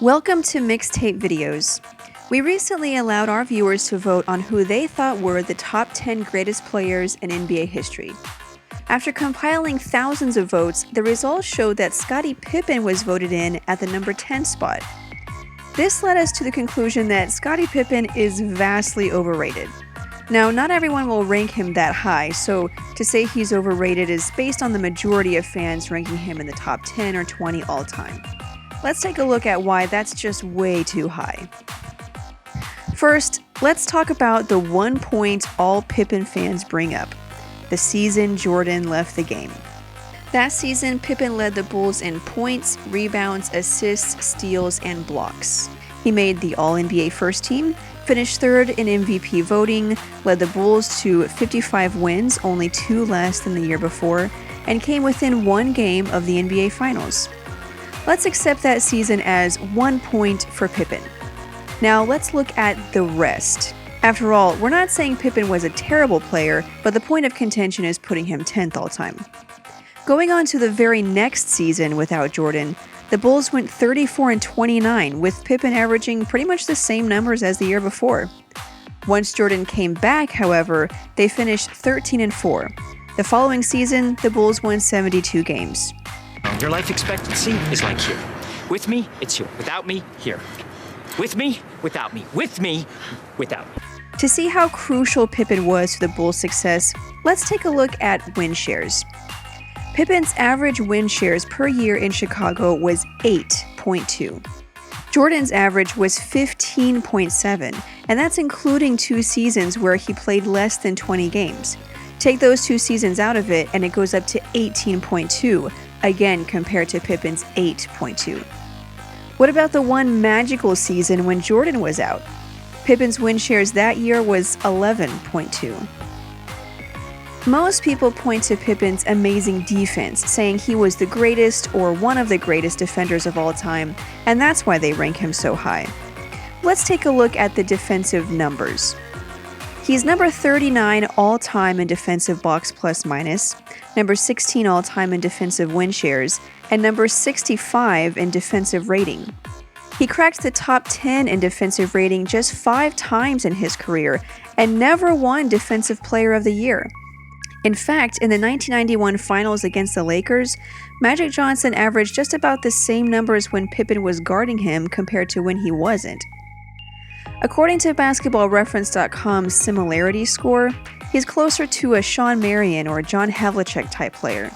Welcome to Mixtape Videos. We recently allowed our viewers to vote on who they thought were the top 10 greatest players in NBA history. After compiling thousands of votes, the results showed that Scottie Pippen was voted in at the number 10 spot. This led us to the conclusion that Scottie Pippen is vastly overrated. Now, not everyone will rank him that high, so to say he's overrated is based on the majority of fans ranking him in the top 10 or 20 all time. Let's take a look at why that's just way too high. First, let's talk about the one point all Pippen fans bring up: the season Jordan left the game. That season, Pippen led the Bulls in points, rebounds, assists, steals, and blocks. He made the All-NBA first team, finished third in MVP voting, led the Bulls to 55 wins, only 2 less than the year before, and came within 1 game of the NBA Finals. Let's accept that season as 1 point for Pippen. Now let's look at the rest. After all, we're not saying Pippen was a terrible player, but the point of contention is putting him 10th all time. Going on to the very next season without Jordan, the Bulls went 34-29, with Pippen averaging pretty much the same numbers as the year before. Once Jordan came back, however, they finished 13-4. The following season, the Bulls won 72 games. Your life expectancy is like here. With me, it's here. Without me, here. With me, without me. With me, without me. To see how crucial Pippen was to the Bulls' success, let's take a look at win shares. Pippen's average win shares per year in Chicago was 8.2. Jordan's average was 15.7, and that's including 2 seasons where he played less than 20 games. Take those 2 seasons out of it, and it goes up to 18.2, again compared to Pippen's 8.2. What about the one magical season when Jordan was out? Pippen's win shares that year was 11.2. Most people point to Pippen's amazing defense, saying he was the greatest or one of the greatest defenders of all time, and that's why they rank him so high. Let's take a look at the defensive numbers. He's number 39 all-time in defensive box plus minus, number 16 all-time in defensive win shares, and number 65 in defensive rating. He cracked the top 10 in defensive rating just 5 times in his career and never won Defensive Player of the Year. In fact, in the 1991 Finals against the Lakers, Magic Johnson averaged just about the same numbers when Pippen was guarding him compared to when he wasn't. According to BasketballReference.com's similarity score, he's closer to a Shawn Marion or John Havlicek type player.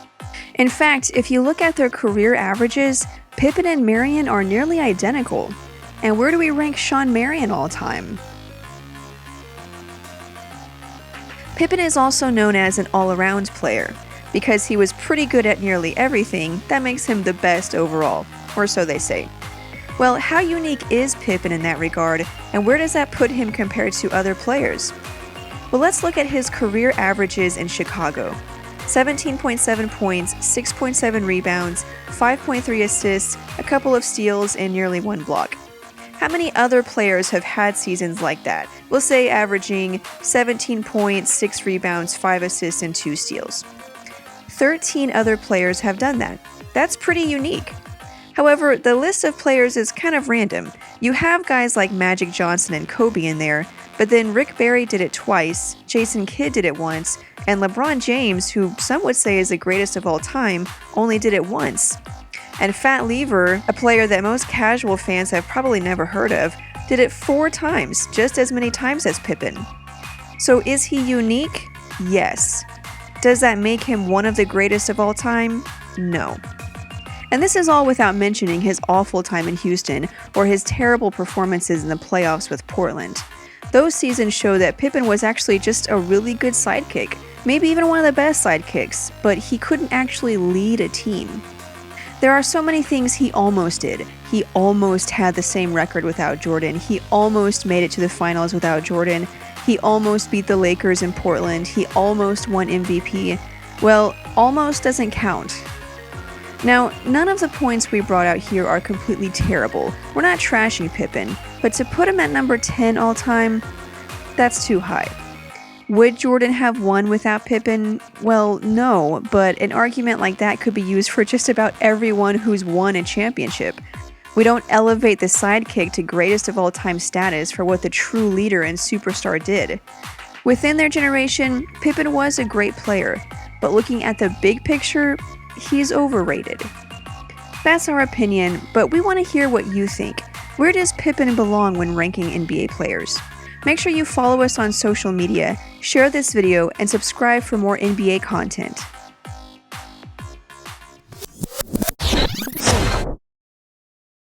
In fact, if you look at their career averages, Pippen and Marion are nearly identical. And where do we rank Shawn Marion all time? Pippen is also known as an all-around player. Because he was pretty good at nearly everything, that makes him the best overall, or so they say. Well, how unique is Pippen in that regard, and where does that put him compared to other players? Well, let's look at his career averages in Chicago. 17.7 points, 6.7 rebounds, 5.3 assists, a couple of steals, and nearly 1 block. How many other players have had seasons like that? We'll say averaging 17 points, 6 rebounds, 5 assists, and 2 steals. 13 other players have done that. That's pretty unique. However, the list of players is kind of random. You have guys like Magic Johnson and Kobe in there, but then Rick Barry did it twice, Jason Kidd did it once, and LeBron James, who some would say is the greatest of all time, only did it once. And Fat Lever, a player that most casual fans have probably never heard of, did it 4 times, just as many times as Pippen. So is he unique? Yes. Does that make him one of the greatest of all time? No. And this is all without mentioning his awful time in Houston or his terrible performances in the playoffs with Portland. Those seasons show that Pippen was actually just a really good sidekick, maybe even one of the best sidekicks, but he couldn't actually lead a team. There are so many things he almost did. He almost had the same record without Jordan. He almost made it to the finals without Jordan. He almost beat the Lakers in Portland. He almost won MVP. Well, almost doesn't count. Now, none of the points we brought out here are completely terrible. We're not trashing Pippen, but to put him at number 10 all time, that's too high. Would Jordan have won without Pippen? Well, no, but an argument like that could be used for just about everyone who's won a championship. We don't elevate the sidekick to greatest of all time status for what the true leader and superstar did. Within their generation, Pippen was a great player, but looking at the big picture, he's overrated. That's our opinion, but we want to hear what you think. Where does Pippen belong when ranking NBA players? Make sure you follow us on social media, share this video, and subscribe for more NBA content.